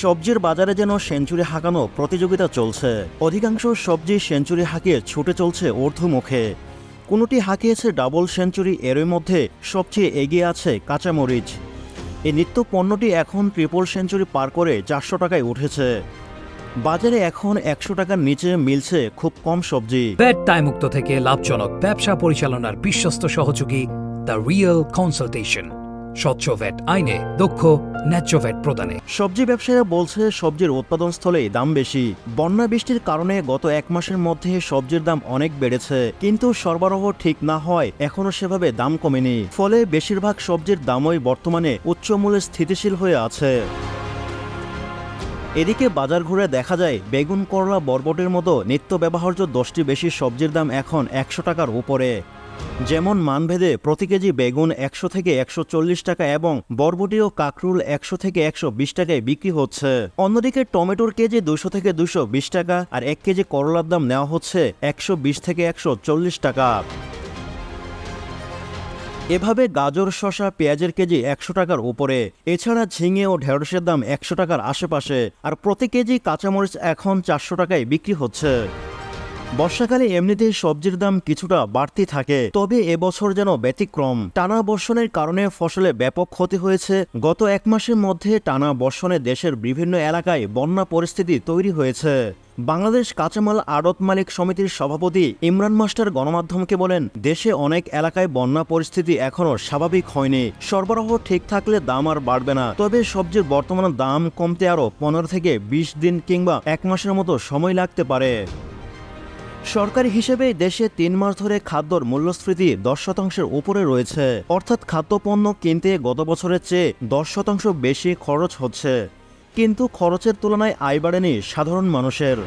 সবজির বাজারে যেন সেঞ্চুরি হাঁকানো প্রতিযোগিতা চলছে। অধিকাংশ সবজি সেঞ্চুরি হাঁকিয়ে ছুটে চলছে ঊর্ধ্বমুখে। কোনোটি হাঁকিয়েছে ডাবল সেঞ্চুরি, এরই মধ্যে সবচেয়ে এগিয়ে আছে কাঁচামরিচ। এই নিত্য পণ্যটি এখন ট্রিপল সেঞ্চুরি পার করে 400 টাকায় উঠেছে। বাজারে এখন 100 টাকার নিচে মিলছে খুব কম সবজি। ভ্যাট দায়মুক্ত থেকে লাভজনক ব্যবসা পরিচালনার বিশ্বস্ত সহযোগী দ্য রিয়েল কনসালটেশন। স্বচ্ছ ভ্যাট আইনে দক্ষ ন্যায্য ভ্যাট প্রদানে। সবজি ব্যবসায়ীরা বলছে সবজির উৎপাদনস্থলেই দাম বেশি। বন্যা বৃষ্টির কারণে গত 1 মাসের মধ্যে সবজির দাম অনেক বেড়েছে, কিন্তু সরবরাহ ঠিক না হয় এখনও সেভাবে দাম কমেনি। ফলে বেশিরভাগ সবজির দামই বর্তমানে উচ্চ মূল্যে স্থিতিশীল হয়ে আছে। এদিকে বাজার ঘুরে দেখা যায় বেগুন, করলা, বরবটির মতো নিত্য ব্যবহার্য 10টি বেশি সবজির দাম এখন 100 টাকার উপরে। যেমন মানভেদে প্রতি কেজি বেগুন 100 থেকে 140 টাকা এবং বরবটি ও কাকরুল 100 থেকে 120 টাকায় বিক্রি হচ্ছে। অন্যদিকে টমেটোর কেজি 200 থেকে 220 টাকা আর 1 কেজি করলার দাম নেওয়া হচ্ছে 120 থেকে 140 টাকা। এভাবে গাজর, শসা, পেঁয়াজের কেজি 100 টাকার উপরে। এছাড়া ঝিঙে ও ঢেঁড়সের দাম 100 টাকার আশেপাশে। আর প্রতি কেজি কাঁচামরিচ এখন 400 টাকায় বিক্রি হচ্ছে। বর্ষাকালে এমনিতেই সবজির দাম কিছুটা বাড়তি থাকে, তবে এবছর যেন ব্যতিক্রম। টানা বর্ষণের কারণে ফসলে ব্যাপক ক্ষতি হয়েছে। গত 1 মাসের মধ্যে টানা বর্ষণে দেশের বিভিন্ন এলাকায় বন্যা পরিস্থিতি তৈরি হয়েছে। বাংলাদেশ কাঁচামাল আড়ত মালিক সমিতির সভাপতি ইমরান মাস্টার গণমাধ্যমকে বলেন, দেশে অনেক এলাকায় বন্যা পরিস্থিতি এখনও স্বাভাবিক হয়নি। সরবরাহ ঠিক থাকলে দাম আর বাড়বে না, তবে সবজির বর্তমান দাম কমতে আরও 15 থেকে 20 দিন কিংবা 1 মাসের মতো সময় লাগতে পারে। সরকারি হিসেবে দেশে 3 মাস ধরে খাদ্যর মূল্যস্ফীতি 10% উপরে রয়েছে। অর্থাৎ খাদ্যপণ্য কিনতে গত বছরের চেয়ে 10% বেশি খরচ হচ্ছে। কিন্তু খরচের তুলনায় আয় বাড়েনি সাধারণ মানুষের।